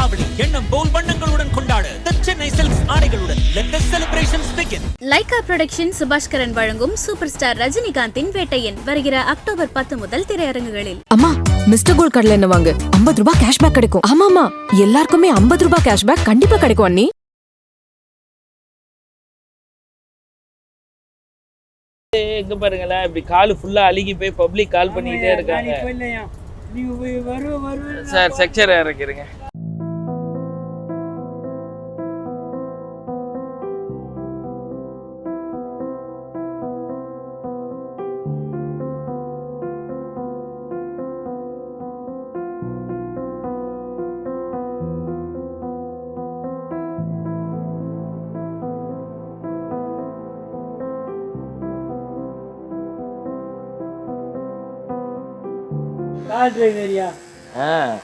தீபாவளி எண்ணம் போல் வண்ணங்களுடன் கொண்டாட The Chennai Silks ஆடைகளுடன் let the celebrations begin. Lyca production Subaskaran வழங்கும் சூப்பர் ஸ்டார் ரஜினிகாந்தின் வேட்டையன் வருகிற அக்டோபர் 10 முதல் திரையரங்குகளில். அம்மா, மிஸ்டர் கோல்ட் கடல என்ன வாங்கு, 50 ரூபாய் கேஷ்பேக் கிடைக்கும். ஆமாமா, எல்லாருக்குமே 50 ரூபாய் கேஷ்பேக் கண்டிப்பா கிடைக்கும் அண்ணி. எங்க பாருங்களேன், இப்படி காலு ஃபுல்லா அழுகி போய் பப்ளிக் கால் பண்ணிக்கிட்டே இருக்காங்க. சார் செக்சர் இறக்கிருங்க.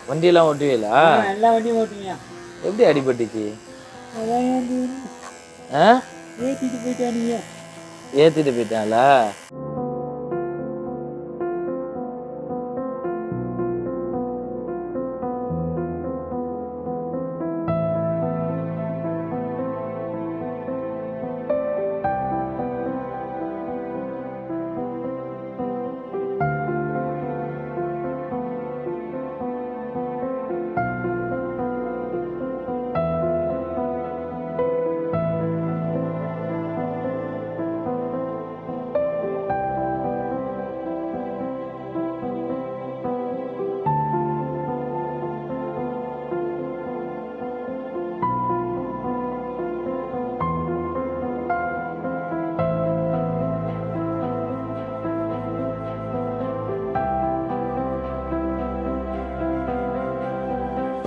வண்டியெல்லாம் ஓட்டுவீங்களா? எல்லா வண்டியும் ஓட்டுவீங்க. எப்படி அடிபட்டுச்சு? ஏத்திட்டு போயிட்டானீங்க. ஏத்திட்டு போயிட்டாங்களா?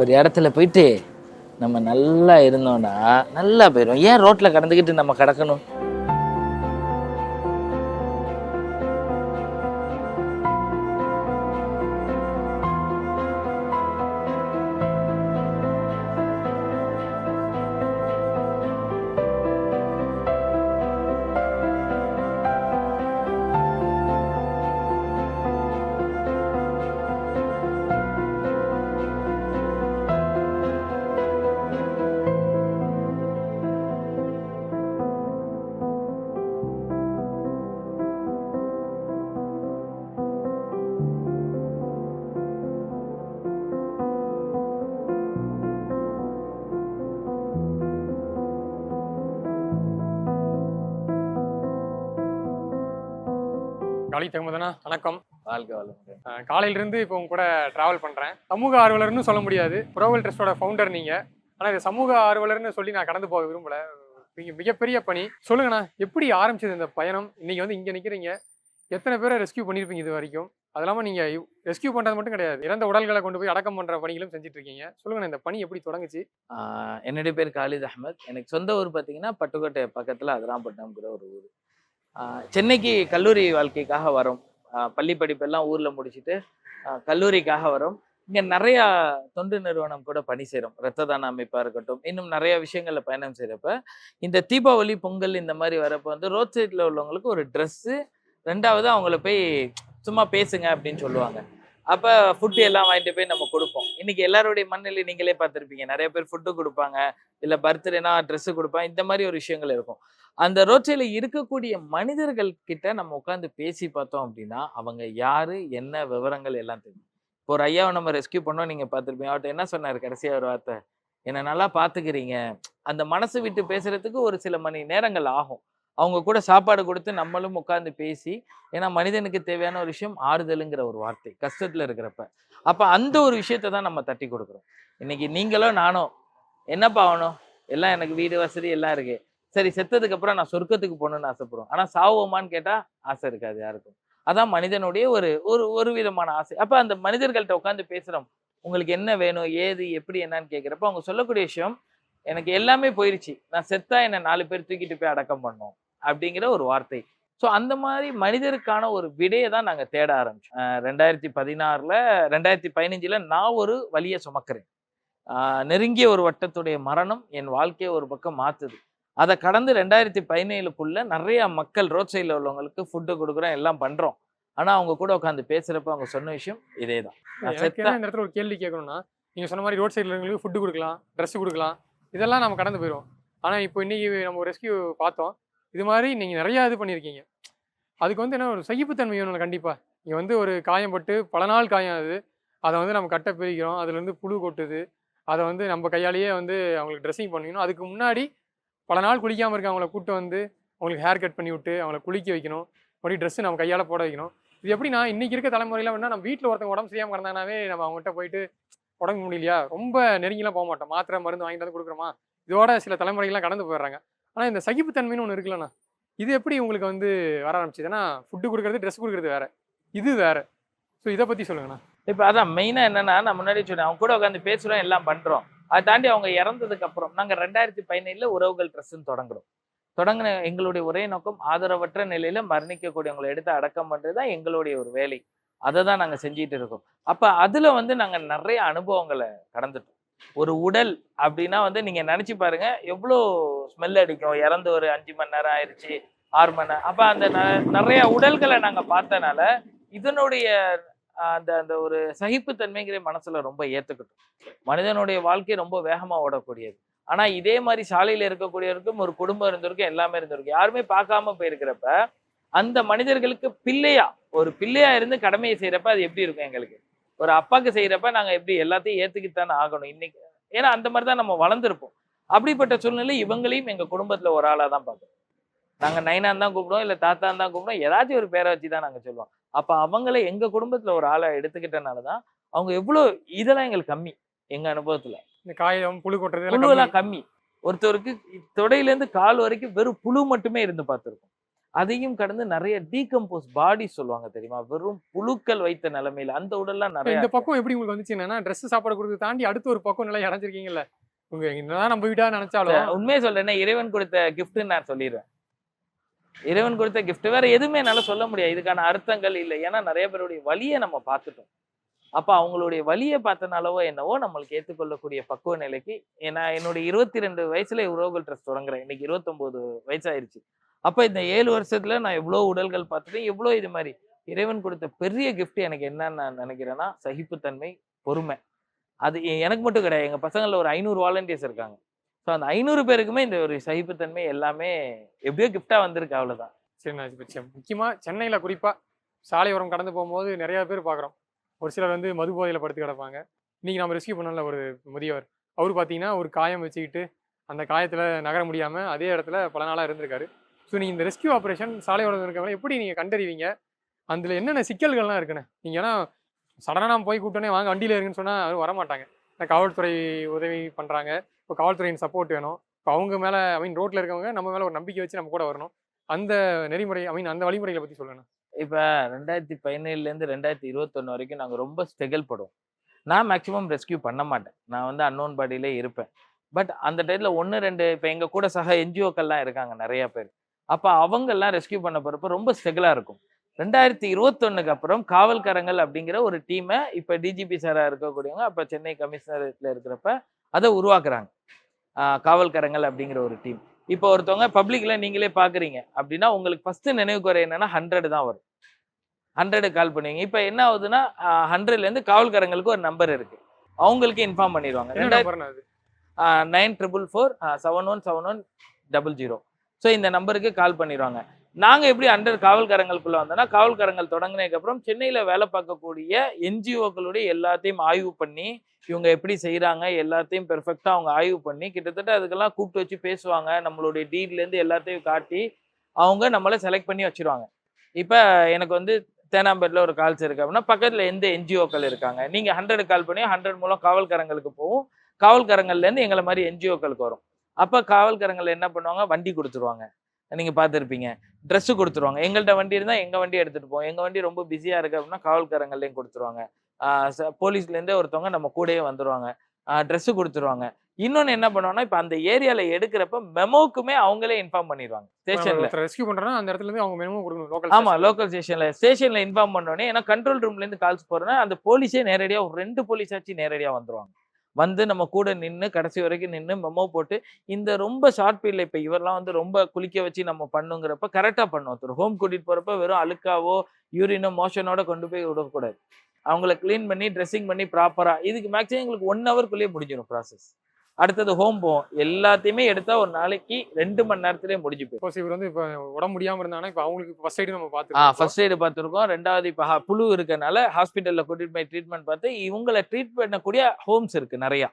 ஒரு இடத்துல போயிட்டு நம்ம நல்லா இருந்தோம்னா நல்லா போயிடும். ஏன் ரோட்ல கடந்துக்கிட்டு நம்ம கிடக்கணும்? காலை தகுமதனா வணக்கம். வாழ்க்கை வளமுடன். காலையிலிருந்து இப்போ உங்க கூட டிராவல் பண்ணுறேன். சமூக ஆர்வலர்னு சொல்ல முடியாது, புரோவல் ட்ரஸ்டோட ஃபவுண்டர் நீங்கள். ஆனால் இது சமூக ஆர்வலர்னு சொல்லி நான் கடந்து போக விரும்பல. நீங்கள் மிகப்பெரிய பணி. சொல்லுங்கண்ணா, எப்படி ஆரம்பிச்சது இந்த பயணம்? இன்னைக்கு வந்து இங்கே நிற்கிறீங்க, எத்தனை பேரை ரெஸ்கியூ பண்ணியிருப்பீங்க இது வரைக்கும்? அது இல்லாமல் நீங்கள் ரெஸ்கியூ பண்ணுறது மட்டும் கிடையாது, இறந்த உடல்களை கொண்டு போய் அடக்கம் பண்ணுற பணிகளும் செஞ்சுட்டு இருக்கீங்க. சொல்லுங்கண்ணா, இந்த பணி எப்படி தொடங்குச்சு? என்னுடைய பேர் காலித் அஹமத். எனக்கு சொந்த ஊர் பார்த்தீங்கன்னா பட்டுக்கோட்டை பக்கத்தில் அதிராம்பட்டினம்ங்கிற ஒரு ஊர். சென்னைக்கு கல்லூரி வாழ்க்கைக்காக வரோம். பள்ளி படிப்பெல்லாம் ஊரில் முடிச்சுட்டு கல்லூரிக்காக வரோம். இங்கே நிறையா தொண்டு நிறுவனம் கூட பணி செய்கிறோம். இரத்த தான அமைப்பாக இருக்கட்டும், இன்னும் நிறைய விஷயங்களில் பயணம் செய்கிறப்ப இந்த தீபாவளி பொங்கல் இந்த மாதிரி வரப்போ வந்து ரோட் சைடில் உள்ளவங்களுக்கு ஒரு ட்ரெஸ்ஸு, ரெண்டாவது அவங்கள போய் சும்மா பேசுங்க அப்படின்னு சொல்லுவாங்க. அப்போ ஃபுட்டு எல்லாம் வாங்கிட்டு போய் நம்ம கொடுப்போம். இன்னைக்கு எல்லாருடைய மண்ணிலை நீங்களே பார்த்துருப்பீங்க, நிறைய பேர் ஃபுட்டு கொடுப்பாங்க, இல்லை பர்த்டேனா ட்ரெஸ்ஸு கொடுப்பாங்க, இந்த மாதிரி ஒரு விஷயங்கள் இருக்கும். அந்த ரோட்சையில் இருக்கக்கூடிய மனிதர்கள் கிட்ட நம்ம உட்காந்து பேசி பார்த்தோம் அப்படின்னா அவங்க யாரு, என்ன விவரங்கள் எல்லாம் தெரியும். இப்போ ஒரு ஐயாவை நம்ம ரெஸ்கியூ பண்ணோம், நீங்கள் பார்த்துருப்பீங்க. அவர்கிட்ட என்ன சொன்னார் கடைசியாக ஒரு வார்த்தை? என்னை நல்லா பார்த்துக்கிறீங்க. அந்த மனசு விட்டு பேசுறதுக்கு ஒரு சில மணி நேரங்கள் ஆகும். அவங்க கூட சாப்பாடு கொடுத்து நம்மளும் உட்காந்து பேசி, ஏன்னா மனிதனுக்கு தேவையான ஒரு விஷயம் ஆறுதலுங்கிற ஒரு வார்த்தை கஷ்டத்தில் இருக்கிறப்ப. அப்போ அந்த ஒரு விஷயத்தை தான் நம்ம தட்டி கொடுக்குறோம். இன்னைக்கு நீங்களோ நானோ என்னப்பா ஆகணும், எல்லாம் எனக்கு வீடு வசதி எல்லாம் இருக்கு, சரி செத்ததுக்கு அப்புறம் நான் சொர்க்கத்துக்கு போகணும்னு ஆசைப்படுவோம். ஆனால் சாவோமான்னு கேட்டால் ஆசை இருக்காது யாருக்கும். அதான் மனிதனுடைய ஒரு ஒரு விதமான ஆசை. அப்போ அந்த மனிதர்கள்ட்ட உட்காந்து பேசுகிறோம், உங்களுக்கு என்ன வேணும், ஏது, எப்படி என்னன்னு கேட்குறப்ப அவங்க சொல்லக்கூடிய விஷயம், எனக்கு எல்லாமே போயிடுச்சு, நான் செத்தா என்னை 4 பேர் தூக்கிட்டு போய் அடக்கம் பண்ணோம் அப்படிங்கிற ஒரு வார்த்தை. ஸோ அந்த மாதிரி மனிதருக்கான ஒரு விடையை தான் நாங்கள் தேட ஆரம்பிச்சோம். 2015 நான் ஒரு வலியை சுமக்கிறேன். நெருங்கிய ஒரு வட்டத்துடைய மரணம் என் வாழ்க்கையை ஒரு பக்கம் மாத்துது. அதை கடந்து 2017 நிறைய மக்கள் ரோட் சைடில் உள்ளவங்களுக்கு ஃபுட்டு கொடுக்குறோம், எல்லாம் பண்றோம். ஆனா அவங்க கூட உட்காந்து பேசுறப்ப அவங்க சொன்ன விஷயம் இதே தான். இந்த இடத்துல ஒரு கேள்வி கேட்கணும்னா, நீங்கள் சொன்ன மாதிரி ரோட் சைடில் இருக்கிறவங்களுக்கு ஃபுட்டு கொடுக்கலாம், ட்ரெஸ்ஸு கொடுக்கலாம், இதெல்லாம் நம்ம கடந்து போயிடுவோம். ஆனால் இப்போ இன்றைக்கி நம்ம ஒரு ரெஸ்கியூ பார்த்தோம். இது மாதிரி நீங்கள் நிறையா இது பண்ணியிருக்கீங்க. அதுக்கு வந்து என்ன ஒரு சகிப்புத்தன்மை வேணும் கண்டிப்பாக. இங்கே வந்து ஒரு காயம் பட்டு பல நாள் காயம் அது, அதை வந்து நம்ம கட்டை பிரிக்கிறோம், அதுலேருந்து புழு கொட்டுது, அதை வந்து நம்ம கையாலேயே வந்து அவங்களுக்கு ட்ரெஸ்ஸிங் பண்ணிக்கணும். அதுக்கு முன்னாடி பல நாள் குளிக்காமல் இருக்க அவங்கள கூப்பிட்டு வந்து அவங்களுக்கு ஹேர் கட் பண்ணி விட்டு அவங்கள குளிக்க வைக்கணும், மறுபடியும் ட்ரெஸ்ஸு நம்ம கையால் போட வைக்கணும். இது எப்படின்னா இன்றைக்கி இருக்க தலைமுறையில் வேணால் நம்ம வீட்டில் ஒருத்தவங்க உடம்பு சரியாமல் கிடந்தானாவே நம்ம அவங்ககிட்ட போயிட்டு உடம்பு முடியலையா ரொம்ப நெருங்கிலாம் போக மாட்டோம், மாத்திரை மருந்து வாங்கிட்டு வந்து கொடுக்குறோமா, இதோட சில தலைமுறைகள்லாம் கடந்து போயிடுறாங்க. ஆனால் இந்த சகிப்புத்தன்மைன்னு ஒன்று இருக்குல்லண்ணா, இது எப்படி உங்களுக்கு வந்து வர ஆரம்பிச்சிது? ஏன்னா ஃபுட்டு கொடுக்குறது, ட்ரெஸ் கொடுக்குறது வேறு, இது வேறு. ஸோ இதை பற்றி சொல்லுங்கண்ணா. இப்போ அதான் மெயினாக என்னன்னா, நான் முன்னாடி சொன்னேன், அவங்க கூட உட்காந்து பேசுகிறோம், எல்லாம் பண்ணுறோம். அதை தாண்டி அவங்க இறந்ததுக்கு அப்புறம் நாங்கள் 2017 உறவுகள் ட்ரஸ்ட்னு தொடங்கின எங்களுடைய ஒரே நோக்கம் ஆதரவற்ற நிலையில மரணிக்கக்கூடியவங்களை எடுத்து அடக்கம் பண்ணுறது தான் எங்களுடைய ஒரு வேலை. அதை தான் நாங்கள் செஞ்சுட்டு இருக்கோம். அப்போ அதில் வந்து நாங்கள் நிறைய அனுபவங்களை கடந்துட்டோம். ஒரு உடல் அப்படின்னா வந்து நீங்கள் நினச்சி பாருங்க, எவ்வளோ ஸ்மெல் அடிக்கும். இறந்து ஒரு 5 மணி நேரம் ஆயிடுச்சு, 6 மணி நேரம். அப்போ அந்த நிறைய உடல்களை நாங்கள் பார்த்தனால இதனுடைய அந்த அந்த ஒரு சகிப்புத்தன்மைங்கிற மனசுல ரொம்ப ஏற்றுக்கிட்டோம். மனிதனுடைய வாழ்க்கை ரொம்ப வேகமாக ஓடக்கூடியது. ஆனால் இதே மாதிரி சாலையில் இருக்கக்கூடியவருக்கும் ஒரு குடும்பம் இருந்திருக்கும், எல்லாமே இருந்திருக்கும். யாருமே பார்க்காம போயிருக்கிறப்ப அந்த மனிதர்களுக்கு ஒரு பிள்ளையா இருந்து கடமையை செய்யறப்ப அது எப்படி இருக்கும் எங்களுக்கு? ஒரு அப்பாவுக்கு செய்யறப்ப நாங்க எப்படி எல்லாத்தையும் ஏத்துக்கிட்டானே ஆகணும் இன்னைக்கு. ஏன்னா அந்த மாதிரி தான் நம்ம வளர்ந்துருப்போம். அப்படிப்பட்ட சூழ்நிலை இவங்களையும் எங்க குடும்பத்துல ஒரு ஆளா தான் பார்க்கணும். நாங்க நைனான் தான் கூப்பிடுவோம், இல்ல தாத்தான் தான் கூப்பிடுவோம், ஏதாச்சும் ஒரு பேரை வச்சு தான் நாங்க சொல்லுவோம். அப்ப அவங்கள எங்க குடும்பத்துல ஒரு ஆளை எடுத்துக்கிட்டனாலதான் அவங்க எவ்வளவு இதெல்லாம் எங்களுக்கு கம்மி. எங்க அனுபவத்துல இந்த காயம் புழு கொட்டுறது புழுவெல்லாம் கம்மி. ஒருத்தருக்கு தொடையில இருந்து கால் வரைக்கும் வெறும் புழு மட்டுமே இருந்து பார்த்திருக்கும். அதையும் கடந்து நிறைய டீகம்போஸ் பாடி சொல்லுவாங்க தெரியுமா, வெறும் புழுக்கள் வைத்த நிலைமையில அந்த உடல்லாம் நிறைய. இந்த பக்கம் எப்படி உங்களுக்கு வந்துச்சு? என்னன்னா ட்ரெஸ் சாப்பாடு கொடுத்து தாண்டி அடுத்து ஒரு பக்கம் நல்லா இறஞ்சிருக்கீங்கல்ல. உங்க என்னதான் நம்ம வீட்டா நினைச்சாலும் உண்மையை சொல்றேன், இறைவன் கொடுத்த கிஃப்ட்னு நான் சொல்லிடுறேன். இறைவன் கொடுத்த கிஃப்ட் வேற எதுவுமே என்னால சொல்ல முடியாது. இதுக்கான அர்த்தங்கள் இல்லை. ஏன்னா நிறைய பேருடைய வலியை நம்ம பார்த்துட்டோம். அப்ப அவங்களுடைய வலியை பார்த்தனாலவோ என்னவோ நம்மளுக்கு ஏற்றுக்கொள்ளக்கூடிய பக்குவ நிலைக்கு. ஏன்னா என்னுடைய 22 வயசுல உறவுகள் ட்ரஸ்ட் தொடங்குறேன். இன்னைக்கு 29 வயசாயிருச்சு. அப்ப இந்த 7 வருஷத்துல நான் எவ்வளவு உடல்கள் பார்த்துட்டேன், எவ்வளவு இது மாதிரி. இறைவன் கொடுத்த பெரிய கிஃப்ட் எனக்கு என்னன்னு நான் நினைக்கிறேன்னா சகிப்புத்தன்மை, பொறுமை. அது எனக்கு மட்டும் கிடையாது, எங்க பசங்கள்ல ஒரு 500 வாலண்டியர்ஸ் இருக்காங்க. ஸோ அந்த 500 பேருக்குமே இந்த ஒரு சகிப்புத்தன்மை எல்லாமே எப்படியோ கிஃப்டா வந்திருக்கு, அவ்வளவுதான். சரிண்ணா. முக்கியமா சென்னையில குறிப்பா சாலையோரம் கடந்து போகும்போது நிறைய பேர் பார்க்குறோம். ஒரு சிலர் வந்து மது போதையில் படுத்து கிடப்பாங்க. இன்னைக்கு நம்ம ரெஸ்கியூ பண்ணல ஒரு முதியவர், அவர் பார்த்தீங்கன்னா ஒரு காயம் வச்சுக்கிட்டு அந்த காயத்தில் நகர முடியாமல் அதே இடத்துல பல நாளாக இருந்திருக்காரு. ஸோ நீங்கள் இந்த ரெஸ்கியூ ஆப்ரேஷன் சாலையோரம் இருக்கவங்க எப்படி நீங்கள் கண்டறிவீங்க? அதில் என்னென்ன சிக்கல்கள்லாம் இருக்குண்ணே? நீங்கள் ஏன்னா சடனாக நம்ம போய் கூட்டனே வாங்க வண்டியில் இருக்குன்னு சொன்னால் அது வரமாட்டாங்க. காவல்துறை உதவி பண்ணுறாங்க, இப்போ காவல்துறையின் சப்போர்ட் வேணும். இப்போ அவங்க மேலே ரோட்டில் இருக்கவங்க நம்ம மேலே ஒரு நம்பிக்கை வச்சு நம்ம கூட வரணும். அந்த நெறிமுறை அந்த வழிமுறைகளை பற்றி சொல்லணும். இப்போ 2017 2021 வரைக்கும் நாங்கள் ரொம்ப ஸ்ட்ரகிள் படுவோம். நான் மேக்ஸிமம் ரெஸ்கியூ பண்ண மாட்டேன், நான் வந்து அன்னோன் பாடியிலே இருப்பேன். பட் அந்த டைத்தில் 1-2 இப்போ எங்கள் கூட சக என்ஜிஓக்கள்லாம் இருக்காங்க நிறைய பேர். அப்போ அவங்கெல்லாம் ரெஸ்கியூ பண்ண போகிறப்ப ரொம்ப ஸ்ட்ரகிளாக இருக்கும். 2021 அப்புறம் காவல்காரங்கள் அப்படிங்கிற ஒரு டீமை இப்போ டிஜிபி சாராக இருக்கக்கூடியவங்க அப்போ சென்னை கமிஷனரேட்டில் இருக்கிறப்ப அதை உருவாக்குறாங்க. காவல்காரங்கள் அப்படிங்கிற ஒரு டீம். இப்போ ஒருத்தவங்க பப்ளிக்ல நீங்களே பாக்குறீங்க அப்படின்னா உங்களுக்கு ஃபர்ஸ்ட் நினைவுக்கு வர என்னன்னா 100 தான் வரும். 100 கால் பண்ணுவீங்க. இப்போ என்ன ஆகுதுன்னா 100ல இருந்து காவல்காரங்களுக்கு ஒரு நம்பர் இருக்கு, அவங்களுக்கு இன்ஃபார்ம் பண்ணிடுவாங்க. 9444717100. ஸோ இந்த நம்பருக்கு கால் பண்ணிடுவாங்க. நாங்க எப்படி 100 காவல்காரங்களுக்குள்ள வந்தோம்னா, காவல்காரங்கள் தொடங்கினதுக்கு அப்புறம் சென்னையில வேலை பார்க்கக்கூடிய என்ஜிஓக்களுடைய எல்லாத்தையும் ஆய்வு பண்ணி இவங்க எப்படி செய்யறாங்க எல்லாத்தையும் பெர்ஃபெக்டா அவங்க ஆய்வு பண்ணி கிட்டத்தட்ட அதுக்கெல்லாம் கூப்பிட்டு வச்சு பேசுவாங்க. நம்மளுடைய டீட்ல இருந்து எல்லாத்தையும் காட்டி அவங்க நம்மளை செலக்ட் பண்ணி வச்சிருவாங்க. இப்ப எனக்கு வந்து தேனாம்பேட்டில் ஒரு கால்ஸ் இருக்கு அப்படின்னா பக்கத்துல எந்த என்ஜிஓக்கள் இருக்காங்க, நீங்க 100 கால் பண்ணி 100 மூலம் காவல்காரங்களுக்கு போகும். காவல்காரங்கள்ல இருந்து எங்களை மாதிரி என்ஜிஓக்களுக்கு வரும். அப்ப காவல்காரங்கள் என்ன பண்ணுவாங்க, வண்டி கொடுத்துருவாங்க, நீங்க பார்த்துருப்பீங்க. ட்ரெஸ்ஸு கொடுத்துருவாங்க. எங்கள்கிட்ட வண்டி இருந்தால் எங்கள் வண்டி எடுத்துகிட்டு போவோம். எங்கள் வண்டி ரொம்ப பிஸியாக இருக்குது அப்படின்னா காவல்காரங்கள்லையும் கொடுத்துருவாங்க. போலீஸ்லேருந்தே ஒருத்தவங்க நம்ம கூடயே வந்துடுவாங்க, ட்ரெஸ்ஸு கொடுத்துருவாங்க. இன்னொன்று என்ன பண்ணுவாங்கன்னா, இப்போ அந்த ஏரியாவில் எடுக்கிறப்ப மெமோக்குமே அவங்களே இன்ஃபார்ம் பண்ணிடுவாங்க. ஸ்டேஷனில் ரெஸ்கியூ பண்ணுறோன்னா அந்த இடத்துல இருந்து அவங்க மெமோ கொடுக்கணும். ஆமாம், லோக்கல் ஸ்டேஷனில் இன்ஃபார்ம் பண்ணோடனே, ஏன்னா கண்ட்ரோல் ரூம்லேருந்து கால்ஸ் போகிறோன்னா அந்த போலீஸே நேரடியாக ஒரு 2 போலீஸாச்சு நேரடியாக வந்துடுவாங்க. வந்து நம்ம கூட நின்று கடைசி வரைக்கும் நின்று மெமோ போட்டு இந்த ரொம்ப ஷார்ட் பீரியட்ல இப்போ இவரெல்லாம் வந்து ரொம்ப குளிக்க வச்சு நம்ம பண்ணுங்கிறப்ப கரெக்டாக பண்ணுவோம். ஹோம் கூட்டிகிட்டு போகிறப்ப வெறும் அழுக்காவோ யூரினோ மோஷனோட கொண்டு போய் விடக்கூடாது. அவங்கள க்ளீன் பண்ணி ட்ரெஸ்ஸிங் பண்ணி ப்ராப்பராக இதுக்கு மேக்ஸிமம் எங்களுக்கு 1 ஹவருக்குள்ளேயே முடிஞ்சிடும் ப்ராசஸ். அடுத்தது ஹோம் போவோம், எல்லாத்தையுமே எடுத்தா ஒரு நாளைக்கு 2 மணி நேரத்திலே முடிஞ்சு போயிடும். சப்போஸ் இவர் வந்து இப்போ உடம்பு முடியாம இருந்தாங்கன்னா இப்போ அவங்களுக்கு ஃபர்ஸ்ட் எய்டு நம்ம பார்த்துருக்கோம். ஃபர்ஸ்ட் எய்டு பார்த்துருக்கோம். 2வது இப்போ புழு இருக்கனால ஹாஸ்பிட்டலில் கூட்டிட்டு போய் ட்ரீட்மெண்ட் பார்த்து இவங்களை ட்ரீட் பண்ணக்கூடிய ஹோம்ஸ் இருக்கு நிறையா.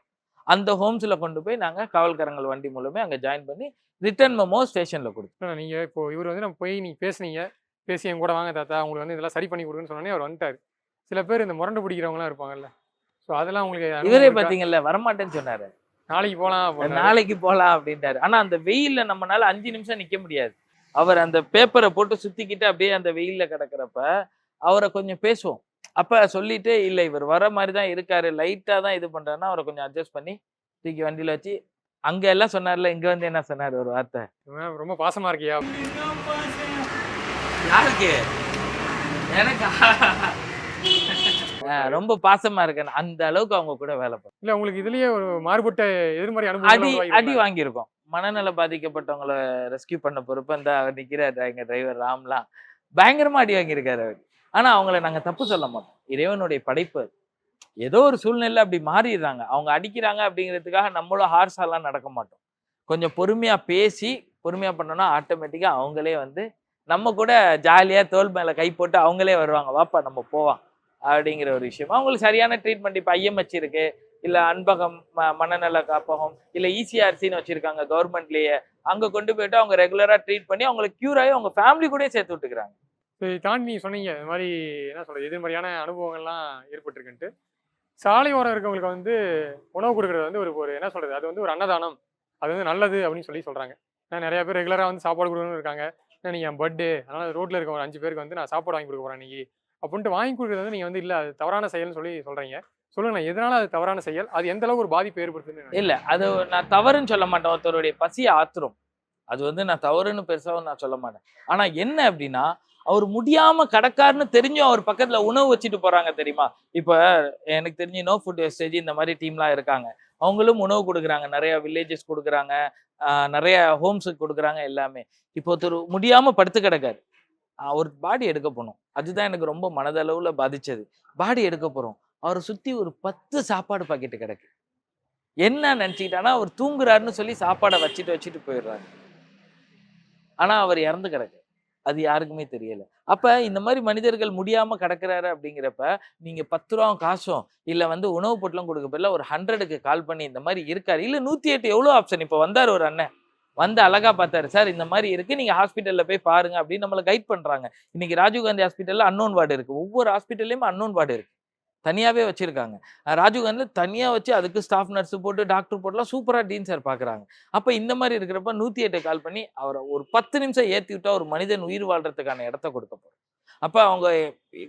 அந்த ஹோம்ஸில் கொண்டு போய் நாங்கள் காவல்கரங்கள் வண்டி மூலமே அங்கே ஜாயின் பண்ணி ரிட்டர்ன் மெமோ ஸ்டேஷனில் கொடுத்தோம். நீங்கள் இப்போ இவர் வந்து நம்ம போய் நீங்கள் பேசுனீங்க, பேசி என் கூட வாங்க தாத்தா உங்களுக்கு வந்து இதெல்லாம் சரி பண்ணி கொடுக்குன்னு சொன்னோன்னே அவர் வந்துட்டார். சில பேர் இந்த முரண்டு பிடிக்கிறவங்களாம் இருப்பாங்கல்ல, ஸோ அதெல்லாம் உங்களுக்கு இவரே பார்த்தீங்கல்ல வரமாட்டேன்னு சொன்னார். நாளைக்கு போகலாம் அப்படின்ட்டாரு. ஆனா அந்த வெயில்ல நம்மளால 5 நிமிஷம் நிக்க முடியாது. அவர் அந்த பேப்பரை போட்டு சுத்திக்கிட்டு அப்படியே அந்த வெயில்ல கிடக்குறப்ப அவரை கொஞ்சம் பேசுவோம். அப்ப சொல்லிட்டு இல்ல இவர் வர மாதிரிதான் இருக்காரு, லைட்டா தான் இது பண்றாருன்னா அவரை கொஞ்சம் அட்ஜஸ்ட் பண்ணி தூக்கி வண்டியில வச்சு அங்க எல்லாம் சொன்னார்ல, இங்க வந்து என்ன சொன்னாரு ஒரு வார்த்தை, ரொம்ப பாசமா இருக்கியா? யாருக்கு? எனக்கு ரொம்ப பாசமா இருக்கேன். அந்த அளவுக்கு அவங்க கூட வேலை பார்ப்போம். இல்ல உங்களுக்கு இதுலயே ஒரு மாறுபட்ட எதிர்மறை அனுபவம் அடி வாங்கியிருக்கோம். மனநல பாதிக்கப்பட்டவங்களை ரெஸ்கியூ பண்ண பொறுப்பு இந்த நிக்கிறாரு எங்க டிரைவர் ராம்லாம் பயங்கரமா அடி வாங்கியிருக்காரு அவர். ஆனா அவங்கள நாங்க தப்பு சொல்ல மாட்டோம், இறைவனுடைய படைப்பு. ஏதோ ஒரு சூழ்நிலை அப்படி மாறிடுறாங்க, அவங்க அடிக்கிறாங்க அப்படிங்கிறதுக்காக நம்மளும் ஹார்ஸாலாம் நடக்க மாட்டோம். கொஞ்சம் பொறுமையா பேசி பொறுமையா பண்ணோம்னா ஆட்டோமேட்டிக்கா அவங்களே வந்து நம்ம கூட ஜாலியா தோல் மேல கை போட்டு அவங்களே வருவாங்க, வாப்பா நம்ம போவான் அப்படிங்கிற ஒரு விஷயம். அவங்களுக்கு சரியான ட்ரீட்மெண்ட் இப்போ ஐஎம்ஹெச் இருக்கு, இல்லை அன்பகம் மனநல காப்பகம், இல்லை இசிஆர்சின்னு வச்சிருக்காங்க கவர்மெண்ட்லேயே. அங்கே கொண்டு போயிட்டு அவங்க ரெகுலராக ட்ரீட் பண்ணி அவங்களுக்கு க்யூர் ஆகி அவங்க ஃபேமிலி கூட சேர்த்து விட்டுக்கிறாங்க. இதை தாண்டி நீங்கள் சொன்னீங்க இந்த மாதிரி என்ன சொல்கிறது எதிர்மறையான அனுபவங்கள்லாம் ஏற்பட்டிருக்குன்ட்டு. சாலை ஓரம் இருக்கவங்களுக்கு வந்து உணவு கொடுக்குறது வந்து ஒரு என்ன சொல்கிறது, அது வந்து ஒரு அன்னதானம், அது வந்து நல்லது அப்படின்னு சொல்கிறாங்க. நான் நிறைய பேர் ரெகுலராக வந்து சாப்பாடு கொடுக்கணும்னு இருக்காங்க. நீங்கள் என் பர்த்டே அதனால் ரோட்டில் இருக்க ஒரு 5 பேருக்கு வந்து நான் சாப்பாடு வாங்கி கொடுக்க போகிறேன் இன்னைக்கு அப்படின்ட்டு வாங்கி கொடுக்குறது வந்து நீங்கள் வந்து இல்லை அது தவறான செயல்னு சொல்கிறீங்க. சொல்லுங்க, எதனால அது தவறான செயல், அது எந்த அளவுக்கு ஒரு பாதிப்பு ஏற்படுத்துன்னு? இல்லை, அது நான் தவறுன்னு சொல்ல மாட்டேன். ஒருத்தருடைய பசியை ஆத்துரும், அது வந்து நான் தவறுன்னு பெருசாகவும் நான் சொல்ல மாட்டேன். ஆனால் என்ன அப்படின்னா அவர் முடியாம கடக்காருன்னு தெரிஞ்சும் அவர் பக்கத்துல உணவு வச்சுட்டு போறாங்க தெரியுமா. இப்ப எனக்கு தெரிஞ்சு நோ ஃபுட் வேஸ்டேஜ் இந்த மாதிரி டீம்லாம் இருக்காங்க, அவங்களும் உணவு கொடுக்குறாங்க, நிறைய வில்லேஜஸ் கொடுக்குறாங்க, நிறைய ஹோம்ஸுக்கு கொடுக்குறாங்க எல்லாமே. இப்போ ஒருத்தர் முடியாம படுத்து கிடக்காரு, ஒரு பாடி எடுக்க போனோம், அதுதான் எனக்கு ரொம்ப மனதளவுல பாதிச்சது. பாடி எடுக்க போறோம், அவரை சுத்தி ஒரு 10 சாப்பாடு பாக்கெட்டு கிடக்கு. என்ன நினைச்சுக்கிட்டானா அவர் தூங்குறாருன்னு சொல்லி சாப்பாடை வச்சுட்டு போயிடுறாங்க. ஆனா அவர் இறந்து கிடக்கு, அது யாருக்குமே தெரியல. அப்ப இந்த மாதிரி மனிதர்கள் முடியாம கிடக்குறாரு அப்படிங்கிறப்ப நீங்க 10 ரூபா காசும் இல்ல வந்து உணவு பொட்டலம் கொடுக்க பதில ஒரு 100க்கு கால் பண்ணி இந்த மாதிரி இருக்காரு, இல்ல 108 எவ்வளவு ஆப்ஷன். இப்ப வந்தாரு ஒரு அண்ணன் வந்து அழகா பார்த்தாரு, சார் இந்த மாதிரி இருக்கு, நீங்க ஹாஸ்பிட்டல்ல போய் பாருங்க அப்படின்னு நம்மளை கைட் பண்றாங்க. இன்னைக்கு ராஜீவ்காந்தி ஹாஸ்பிட்டல்ல அன்னோன் வார்டு இருக்கு, ஒவ்வொரு ஹாஸ்பிட்டல்லையும் அன்னோன் வார்டு இருக்கு, தனியாவே வச்சிருக்காங்க. ராஜீவ்காந்தில தனியா வச்சு அதுக்கு ஸ்டாஃப் நர்ஸ் போட்டு டாக்டர் போட்டுலாம் சூப்பரா டீன் சார் பாக்குறாங்க. அப்ப இந்த மாதிரி இருக்கிறப்ப 108 கால் பண்ணி அவரை ஒரு 10 நிமிஷம் ஏத்தி விட்டா ஒரு மனிதன் உயிர் வாழ்றதுக்கான இடத்த கொடுக்க போறோம். அப்ப அவங்க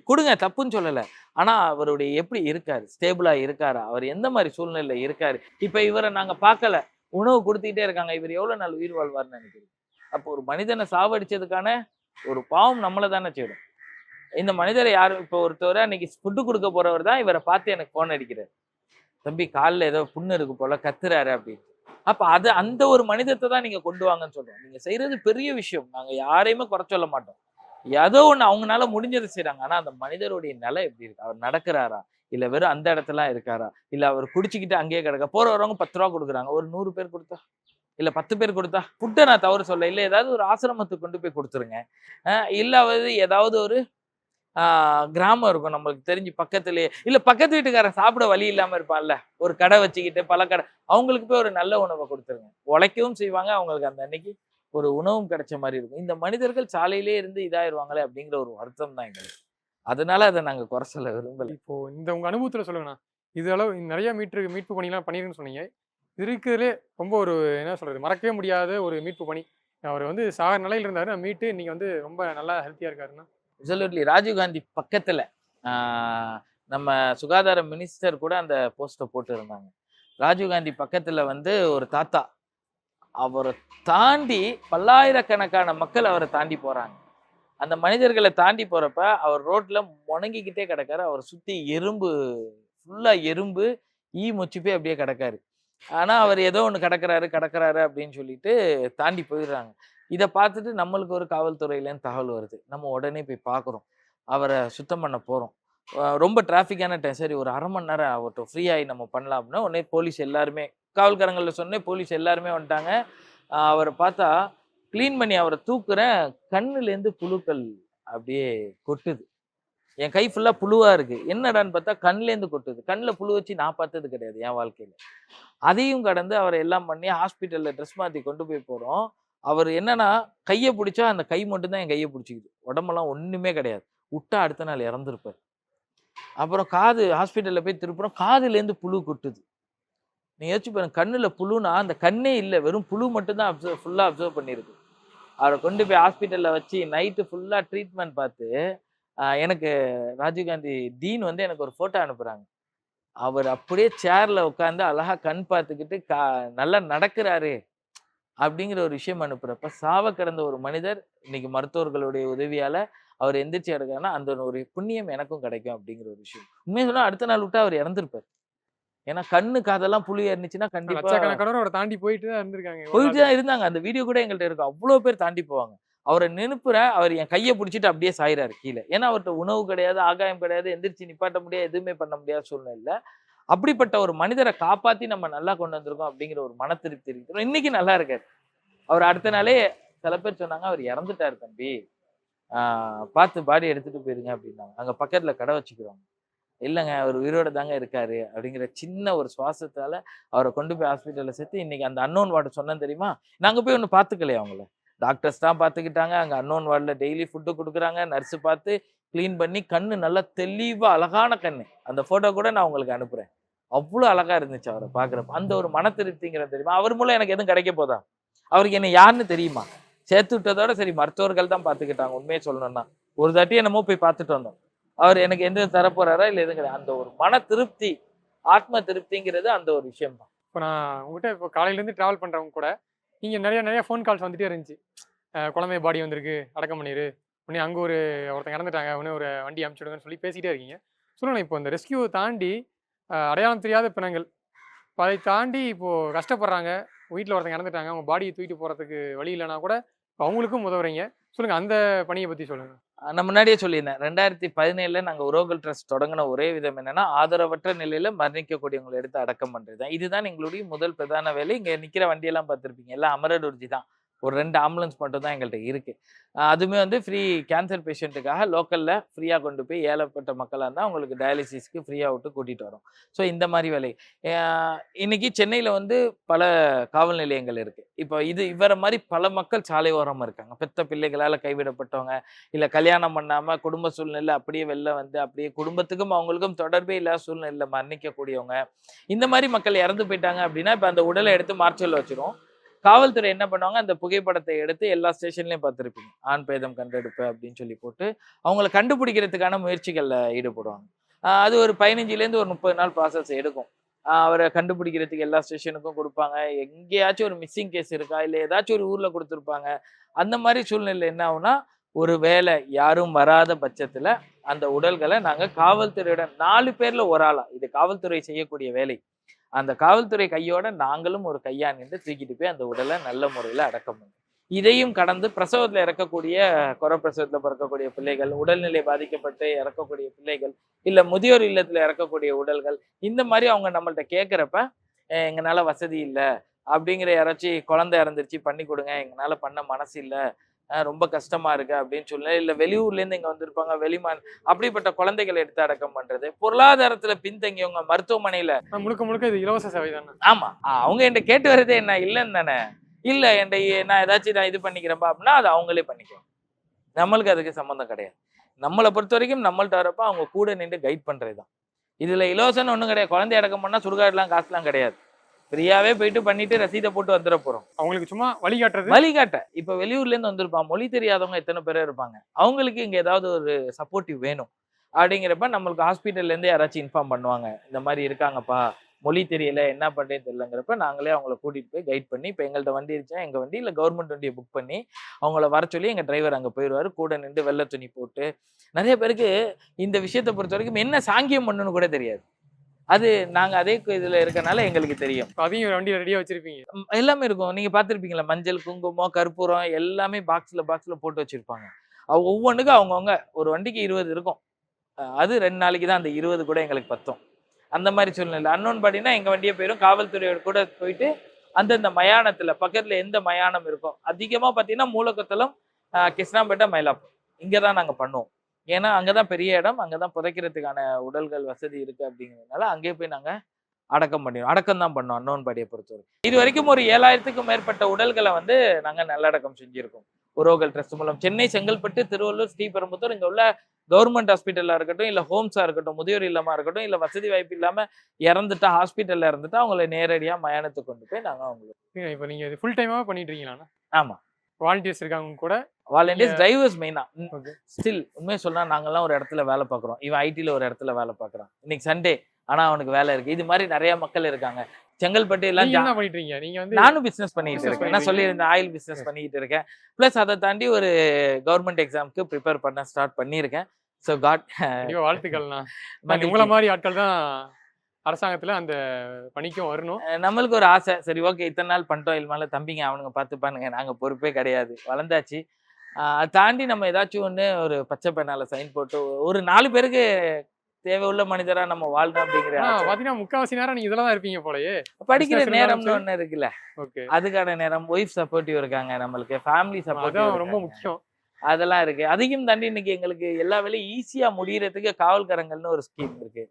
கொடுங்க, தப்புன்னு சொல்லல. ஆனா அவருடைய எப்படி இருக்காரு, ஸ்டேபிளா இருக்காரா, அவர் எந்த மாதிரி சூழ்நிலையில இருக்காரு. இப்ப இவரை நாங்க பார்க்கல, உணவு கொடுத்துக்கிட்டே இருக்காங்க, இவர் எவ்வளவு நாள் உயிர் வாழ்வார்னு நினைக்கிறேன். அப்போ ஒரு மனிதனை சாவடிச்சதுக்கான ஒரு பாவம் நம்மளை தானே செய்யும். இந்த மனிதரை யாரும் இப்போ ஒருத்தவரை அன்னைக்கு ஃபுட்டு கொடுக்க போறவர் தான் இவரை பார்த்து எனக்கு போன் அடிக்கிறார், தம்பி காலில் ஏதோ புண்ணு இருக்கு போல கத்துறாரு அப்படின்னு. அப்ப அது அந்த ஒரு மனிதத்தை தான் நீங்க கொண்டு வாங்கன்னு சொல்றோம். நீங்க செய்யறது பெரிய விஷயம், நாங்க யாரையுமே குறை சொல்ல மாட்டோம். ஏதோ ஒண்ணு அவங்களால முடிஞ்சதை செய்யறாங்க. ஆனா அந்த மனிதருடைய நிலை எப்படி இருக்கு, அவர் நடக்கிறாரா, இல்ல வெறும் அந்த இடத்துல இருக்காரா, இல்ல அவர் குடிச்சுக்கிட்டு அங்கேயே கிடக்க. போற வரவங்க 10 ரூபா கொடுக்குறாங்க, ஒரு 100 பேர் கொடுத்தா இல்ல 10 பேர் கொடுத்தா ஃபுட்டை நான் தவறு சொல்ல, இல்ல ஏதாவது ஒரு ஆசிரமத்துக்கு கொண்டு போய் கொடுத்துருங்க. இல்ல ஏதாவது ஒரு கிராமம் இருக்கும் நம்மளுக்கு தெரிஞ்சு பக்கத்துலயே, இல்ல பக்கத்து வீட்டுக்காரன் சாப்பிட வழி இல்லாம இருப்பான்ல, ஒரு கடை வச்சுக்கிட்டு பழக்கடை, அவங்களுக்கு போய் ஒரு நல்ல உணவை கொடுத்துருங்க. உழைக்கவும் செய்வாங்க, அவங்களுக்கு அந்த அன்னைக்கு ஒரு உணவும் கிடைச்ச மாதிரி இருக்கும். இந்த மனிதர்கள் சாலையிலே இருந்து இதாயிருவாங்களே அப்படிங்கிற ஒரு வருத்தம் தான் எங்களுக்கு. அதனால அதை நாங்க குறை சொல்ல விரும்பல. இப்போ இந்த உங்க அனுபவத்துல சொல்லுங்கண்ணா, இது அளவு நிறைய மீட்பு பணிலாம் பண்ணிருக்குன்னு சொன்னீங்க. இருக்கிறதுலே ரொம்ப ஒரு என்ன சொல்றது மறக்கவே முடியாத ஒரு மீட்பு பணி, அவர் வந்து சாகர நிலையில இருந்தாரு, மீட்டு இன்னைக்கு வந்து ரொம்ப நல்லா ஹெல்த்தியா இருக்காருன்னா. அப்சல்யூட்லி. ராஜீவ்காந்தி பக்கத்துல நம்ம சுகாதார மினிஸ்டர் கூட அந்த போஸ்டை போட்டு இருந்தாங்க. ராஜீவ்காந்தி பக்கத்துல வந்து ஒரு தாத்தா, அவரை தாண்டி பல்லாயிரக்கணக்கான மக்கள் அவரை தாண்டி போறாங்க. அந்த மனிதர்களை தாண்டி போறப்ப அவர் ரோட்ல முணங்கிக்கிட்டே கிடக்காரு, அவரை சுத்தி எறும்பு, ஃபுல்லா எறும்பு, ஈ முச்சுப்பே அப்படியே கிடக்காரு. ஆனா அவர் ஏதோ ஒண்ணு கிடக்குறாரு அப்படின்னு சொல்லிட்டு தாண்டி போயிடுறாங்க. இதை பார்த்துட்டு நம்மளுக்கு ஒரு காவல்துறையிலேருந்து தகவல் வருது, நம்ம உடனே போய் பார்க்குறோம், அவரை சுத்தம் பண்ண போகிறோம். ரொம்ப டிராஃபிக்கான டைம், சரி ஒரு 1/2 மணி நேரம் ஆகட்டும் ஃப்ரீ ஆகி நம்ம பண்ணலாம் அப்படின்னா உடனே போலீஸ் எல்லாருமே காவல்காரங்களில் சொன்னேன், போலீஸ் எல்லாருமே வந்துட்டாங்க. அவரை பார்த்தா க்ளீன் பண்ணி அவரை தூக்குறேன், கண்ணுலேருந்து புழுக்கள் அப்படியே கொட்டுது. என் கை ஃபுல்லாக புழுவாக இருக்குது. என்னடான்னு பார்த்தா கண்ணுலேருந்து கொட்டுது. கண்ணில் புழு வச்சு நான் பார்த்தது கிடையாது என் வாழ்க்கையில். அதையும் கடந்து அவரை எல்லாம் பண்ணி ஹாஸ்பிட்டலில் ட்ரெஸ் மாற்றி கொண்டு போய் போகிறோம். அவர் என்னன்னா கையை பிடிச்சா அந்த கை மட்டும்தான் என் கையை பிடிச்சிக்குது, உடம்பெல்லாம் ஒன்றுமே கிடையாது. விட்டா அடுத்த நாள் இறந்துருப்பார். அப்புறம் காது ஹாஸ்பிட்டலில் போய் திருப்புறோம், காதுலேருந்து புழு கொட்டுது. நீ யோசிச்சு பாருங்க, கண்ணில் புழுனா அந்த கண்ணே இல்லை, வெறும் புழு மட்டும்தான் ஃபுல்லாக அப்சர்வ் பண்ணியிருக்கு. அவரை கொண்டு போய் ஹாஸ்பிட்டலில் வச்சு நைட்டு ஃபுல்லாக ட்ரீட்மெண்ட் பார்த்து எனக்கு ராஜீவ்காந்தி டீன் வந்து எனக்கு ஒரு ஃபோட்டோ அனுப்புகிறாங்க. அவர் அப்படியே சேரில் உட்காந்து அழகாக கண் பார்த்துக்கிட்டு நல்லா நடக்கிறாரு அப்படிங்கிற ஒரு விஷயம் அனுப்புகிறப்ப, சாவ கிடந்த ஒரு மனிதர் இன்னைக்கு மருத்துவர்களுடைய உதவியால் அவர் எந்திரிச்சு எடுக்கிறாருன்னா அந்த ஒரு புண்ணியம் எனக்கும் கிடைக்கும் அப்படிங்கிற ஒரு விஷயம். உண்மையை சொன்னால் அடுத்த நாள் விட்டு அவர் இறந்துருப்பார். ஏன்னா கண்ணு காதெல்லாம் புளி இருந்துச்சுன்னா கண்டிப்பா அவரை தாண்டி போயிட்டு தான் இருந்திருக்காங்க, போயிட்டு தான் இருந்தாங்க. அந்த வீடியோ கூட எங்கள்கிட்ட இருக்கு. அவ்வளோ பேர் தாண்டி போவாங்க. அவரை நினைப்புற அவர் என் கையை பிடிச்சிட்டு அப்படியே சாயிறாரு கீழே. ஏன்னா அவர்கிட்ட உணவு கிடையாது, ஆகாயம் கிடையாது, எந்திரிச்சு நிப்பாட்ட முடியாது, எதுவுமே பண்ண முடியாத சூழ்நிலை. அப்படிப்பட்ட ஒரு மனிதரை காப்பாத்தி நம்ம நல்லா கொண்டு வந்திருக்கோம் அப்படிங்கிற ஒரு மன திருப்தி இருக்கிறோம். இன்னைக்கு நல்லா இருக்காரு. அவர் அடுத்த நாளே சில பேர் சொன்னாங்க அவர் இறந்துட்டாரு தம்பி, பார்த்து பாடி எடுத்துட்டு போயிருங்க அப்படின்னாங்க. அங்க பக்கத்துல கடை வச்சுக்கிறோம். இல்லைங்க அவர் உயிரோட தாங்க இருக்காரு அப்படிங்கிற சின்ன ஒரு சுவாசத்தால அவரை கொண்டு போய் ஹாஸ்பிட்டலில் சேர்த்து இன்னைக்கு அந்த அன்னோன் வார்டு சொன்னேன் தெரியுமா, நாங்கள் போய் ஒன்று பார்த்துக்கலையே, அவங்கள டாக்டர்ஸ் தான் பார்த்துக்கிட்டாங்க. அங்கே அன்னோன் வார்டில் டெய்லி ஃபுட்டு கொடுக்குறாங்க, நர்ஸு பார்த்து க்ளீன் பண்ணி கண்ணு நல்லா தெளிவாக அழகான கண்ணு. அந்த ஃபோட்டோ கூட நான் உங்களுக்கு அனுப்புகிறேன். அவ்வளோ அழகாக இருந்துச்சு அவரை பார்க்குறப்ப. அந்த ஒரு மன திருப்திங்கிற தெரியுமா, அவர் மூலம் எனக்கு எதுவும் கிடைக்க போதா, அவருக்கு என்ன யாருன்னு தெரியுமா, சேர்த்து விட்டதோட சரி மருத்துவர்கள் தான் பார்த்துக்கிட்டாங்க. உண்மையை சொல்லணும்னா ஒரு தாட்டி என்னமோ போய் பார்த்துட்டு வந்தோம். அவர் எனக்கு எந்த தரப்போறாரா இல்லை எதுவும் கிடையாது. அந்த ஒரு மன திருப்தி, ஆத்ம திருப்திங்கிறது அந்த ஒரு விஷயம் தான். இப்போ நான் உங்கள்கிட்ட இப்போ காலையிலேருந்து ட்ராவல் பண்ணுறவங்க கூட நீங்கள் நிறைய ஃபோன் கால்ஸ் வந்துட்டே இருந்துச்சு. குழந்தை பாடி வந்திருக்கு, அடக்கம் பண்ணிடு, உடனே அங்கே ஒருத்தங்க இறந்துட்டாங்க, உடனே ஒரு வண்டி அனுப்பிச்சுடுங்கன்னு சொல்லி பேசிகிட்டே இருக்கீங்க. சொல்லணும் இப்போ இந்த ரெஸ்கியூவை தாண்டி அடையாளம் தெரியாத பிணங்கள், இப்போ அதை தாண்டி இப்போது கஷ்டப்படுறாங்க, வீட்டில் ஒருத்தங்க இறந்துட்டாங்க, அவங்க பாடியை தூக்கிட்டு போகிறதுக்கு வழி இல்லைனா கூட அவங்களுக்கும் உதவுறீங்க. சொல்லுங்கள், அந்த பணியை பற்றி சொல்லுங்கள். நான் முன்னாடியே சொல்லியிருந்தேன், 2017 நாங்கள் உரோகல் ட்ரஸ்ட் தொடங்கின ஒரே விதம் என்னன்னா, ஆதரவற்ற நிலையில மரணிக்கக்கூடியவங்களை எடுத்து அடக்கம் பண்றது தான். இதுதான் எங்களுடைய முதல் பிரதான வேலை. இங்க நிக்கிற வண்டியெல்லாம் பார்த்துருப்பீங்க, எல்லாம் அமரடூர்ஜி தான். ஒரு 2 ஆம்புலன்ஸ் மட்டும் தான் எங்கள்கிட்ட இருக்கு. அதுவுமே வந்து ஃப்ரீ கேன்சர் பேஷண்ட்டுக்காக லோக்கல்ல ஃப்ரீயாக கொண்டு போய் ஏழப்பட்ட மக்களாக இருந்தால் அவங்களுக்கு டயாலிசிஸ்க்கு ஃப்ரீயாக விட்டு கூட்டிகிட்டு வரோம். ஸோ இந்த மாதிரி வேலை இன்னைக்கு சென்னையில் வந்து பல காவல் நிலையங்கள் இருக்குது. இப்போ இவரை மாதிரி பல மக்கள் சாலை ஓரமாக இருக்காங்க. பெத்த பிள்ளைகளால் கைவிடப்பட்டவங்க, இல்லை கல்யாணம் பண்ணாமல் குடும்ப சூழ்நிலை அப்படியே வெளில வந்து அப்படியே குடும்பத்துக்கும் அவங்களுக்கும் தொடர்பே இல்லாத சூழ்நிலையில் மரணிக்கக்கூடியவங்க. இந்த மாதிரி மக்கள் இறந்து போயிட்டாங்க அப்படின்னா இப்போ அந்த உடலை எடுத்து மார்ச்சலில் வச்சிரும். காவல்துறை என்ன பண்ணுவாங்க, அந்த புகைப்படத்தை எடுத்து எல்லா ஸ்டேஷன்லையும் பார்த்துருப்பீங்க, ஆண் பேதம் கண்டெடுப்பு அப்படின்னு சொல்லி போட்டு அவங்கள கண்டுபிடிக்கிறதுக்கான முயற்சிகளில் ஈடுபடுவாங்க. அது ஒரு 15லேருந்து ஒரு 30 நாள் ப்ராசஸ் எடுக்கும். அவரை கண்டுபிடிக்கிறதுக்கு எல்லா ஸ்டேஷனுக்கும் கொடுப்பாங்க. எங்கேயாச்சும் ஒரு மிஸ்ஸிங் கேஸ் இருக்கா, இல்லை ஏதாச்சும் ஒரு ஊரில் கொடுத்துருப்பாங்க. அந்த மாதிரி சூழ்நிலை என்ன ஆகுனா, ஒரு வேலை யாரும் வராத பட்சத்தில் அந்த உடல்களை நாங்கள் காவல்துறையோட 4 பேரில் ஒரு ஆளா, இது காவல்துறை செய்யக்கூடிய வேலை. அந்த காவல்துறை கையோட நாங்களும் ஒரு கையா நின்று தூக்கிட்டு போய் அந்த உடலை நல்ல முறையில் அடக்கம் பண்ணுவோம். இதையும் கடந்து பிரசவத்தில் இறக்கக்கூடிய, குறை பிரசவத்தில் பிறக்கக்கூடிய பிள்ளைகள், உடல்நிலை பாதிக்கப்பட்டு இறக்கக்கூடிய பிள்ளைகள், இல்லை முதியோர் இல்லத்தில் இறக்கக்கூடிய உடல்கள், இந்த மாதிரி அவங்க நம்மள்ட்ட கேட்குறப்ப எங்களால் வசதி இல்லை அப்படிங்கிற, யாராச்சும் குழந்தை இறந்துருச்சு பண்ணி கொடுங்க, எங்களால் பண்ண மனசு இல்லை, ரொம்ப கஷ்டமா இருக்கு அப்படின்னு சொல்லல, இல்லை வெளியூர்லேருந்து இங்கே வந்திருப்பாங்க, அப்படிப்பட்ட குழந்தைகளை எடுத்து அடக்கம் பண்றது. பொருளாதாரத்துல பின்தங்கியவங்க மருத்துவமனையில முழுக்க இது இலவச சேவை தானே. ஆமா, அவங்க என்கிட்ட கேட்டு வர்றதே என்ன இல்லைன்னு தானே. இல்லை என்கிட்ட நான் ஏதாச்சும் நான் இது பண்ணிக்கிறேன்ப்பா அப்படின்னா அது அவங்களே பண்ணிக்குவோம். நம்மளுக்கு அதுக்கு சம்மந்தம் கிடையாது. நம்மளை பொறுத்த வரைக்கும் நம்மள்ட்ட வரப்ப அவங்க கூட நின்று கைட் பண்றது தான். இதுல இலவசம்னு ஒன்றும் கிடையாது. குழந்தை அடக்கம் பண்ணா சுடுகாடுலாம் காசுலாம் கிடையாது. ஃப்ரீயாவே போயிட்டு பண்ணிட்டு ரசீதை போட்டு வந்துட போறோம். அவங்களுக்கு சும்மா வழிகாட்ட. இப்ப வெளியூர்ல இருந்து வந்திருப்பான், மொழி தெரியாதவங்க எத்தனை பேர் இருப்பாங்க, அவங்களுக்கு இங்க ஏதாவது ஒரு சப்போர்ட்டிவ் வேணும் அப்படிங்கிறப்ப நம்மளுக்கு ஹாஸ்பிட்டல்ல இருந்து யாராச்சும் இன்ஃபார்ம் பண்ணுவாங்க, இந்த மாதிரி இருக்காங்கப்பா, மொழி தெரியல, என்ன பண்றேன்னு தெரியலங்கிறப்ப நாங்களே அவங்கள கூட்டிட்டு போய் கைட் பண்ணி, இப்போ எங்கள்கிட்ட வண்டி இருந்துச்சா எங்க வண்டி, இல்லை கவர்மெண்ட் வண்டியை புக் பண்ணி அவங்கள வர சொல்லி எங்க டிரைவர் அங்கே போயிடுவாரு, கூட நின்று வெள்ளை துணி போட்டு. நிறைய பேருக்கு இந்த விஷயத்தை பொறுத்த வரைக்கும் என்ன சாங்கியம் பண்ணணும்னு கூட தெரியாது. அது நாங்க அதே இதுல இருக்கனால எங்களுக்கு தெரியும். அதையும் வண்டி ரெடியா வச்சிருப்பீங்க, எல்லாமே இருக்கும். நீங்க பாத்திருப்பீங்களா, மஞ்சள், குங்குமம், கற்பூரம் எல்லாமே பாக்ஸ்ல போட்டு வச்சிருப்பாங்க. ஒவ்வொன்றுக்கும் அவங்கவுங்க ஒரு வண்டிக்கு 20 இருக்கும். அது 2 நாளைக்கு தான் அந்த 20 கூட எங்களுக்கு பத்தும். அந்த மாதிரி சூழ்நிலை. அன்னோன் பாடினா எங்க வண்டியை போயிடும், காவல்துறையோட கூட போயிட்டு அந்தந்த மயானத்துல பக்கத்துல எந்த மயானம் இருக்கோ, அதிகமா பார்த்தீங்கன்னா மூலக்கொத்தளம், கிருஷ்ணாம்பேட்டை, மயிலாப்பூர் இங்கதான் நாங்க பண்ணுவோம். ஏன்னா அங்கதான் பெரிய இடம், அங்கதான் புதைக்கிறதுக்கான உடல்கள் வசதி இருக்கு அப்படிங்கிறதுனால அங்கேயே போய் நாங்க அடக்கம் பண்ணிடுவோம். அடக்கம் தான் பண்ணோம் அன்னோன் பாடியை பொறுத்தவரை. இது வரைக்கும் ஒரு 7000க்கும் மேற்பட்ட உடல்களை வந்து நாங்க நல்லடக்கம் செஞ்சிருக்கோம் உறவுகள் ட்ரஸ்ட் மூலம். சென்னை, செங்கல்பட்டு, திருவள்ளூர், ஸ்ரீபெரும்புத்தூர் இங்க உள்ள கவர்மெண்ட் ஹாஸ்பிட்டலா இருக்கட்டும், இல்ல ஹோம்ஸா இருக்கட்டும், முதியோர் இல்லமா இருக்கட்டும், இல்ல வசதி வாய்ப்பு இல்லாம இறந்துட்டா, ஹாஸ்பிட்டல்ல இறந்துட்டா அவங்களை நேரடியா மயானத்துக்கு கொண்டு போய் நாங்க அவங்களுக்கு. இப்போ நீங்க இது ஃபுல் டைமாவே பண்ணிட்டு இருக்கீங்களா? ஆமா, வாலண்டியர்ஸ் இருக்காங்க கூட. வாலண்டியர்ஸ், டிரைவர்ஸ் மெயினா. Okay. ஸ்டில் உண்மையை சொன்னா நாங்கெல்லாம் ஒரு இடத்துல வேலை பார்க்குறோம். இவன் ஐடில ஒரு இடத்துல வேலை பார்க்குறான். இன்னைக்கு சண்டே ஆனா அவனுக்கு வேலை இருக்கு. இது மாதிரி நிறைய மக்கள் இருக்காங்க. செங்கல்பட்டு எல்லாம் நீங்க என்ன பண்ணிட்டு இருக்கீங்க? நீங்க வந்து நானும் பிசினஸ் பண்ணிட்டு business இருக்கேன். நான் சொல்லியிருந்தேன் ஆயில் பிசினஸ் பண்ணிட்டு இருக்கேன். பிளஸ் அதை தாண்டி ஒரு கவர்மெண்ட் எக்ஸாமுக்கு ப்ரிப்பேர் பண்ண ஸ்டார்ட் பண்ணியிருக்கேன். ஸோ காட் கண்டிப்பா வாழ்த்துக்கள்ண்ணா. உங்களை மாதிரி ஆட்கள் தான் அரசாங்கத்துல அந்த பணிக்கும் வரணும். நம்மளுக்கு ஒரு ஆசை, சரி ஓகே இத்தனை நாள் பண்ணிட்டோம், இல்லமால தம்பிங்க அவனுங்க பார்த்துப்பானுங்க, நாங்க பொறுப்பே கிடையாது, வளர்ந்தாச்சு. அதை தாண்டி நம்ம ஏதாச்சும் ஒன்று ஒரு பச்சை பெண்ணால சைன் போட்டு ஒரு 4 பேருக்கு தேவை உள்ள மனிதரா நம்ம வாழ்றோம் அப்படிங்கிற பாத்தீங்கன்னா முக்காவாசி நேரம் நீங்க இதெல்லாம் தான் இருப்பீங்க போலயே. படிக்கிற business நேரம்னு இருந்தாலும் ஒண்ணு இருக்குல்ல, ஓகே, அதுக்கான நேரம், ஒய்ஃப் சப்போர்ட்டிவ் இருக்காங்க, நம்மளுக்கு ஃபேமிலி சப்போர்ட்டிவ் அதான் ரொம்ப முக்கியம். அதெல்லாம் இருக்கு. அதையும் தாண்டி இன்னைக்கு எங்களுக்கு எல்லா வேலையும் ஈஸியா முடியறதுக்கு காவல்கரங்கள்னு ஒரு ஸ்கீம் இருக்கு.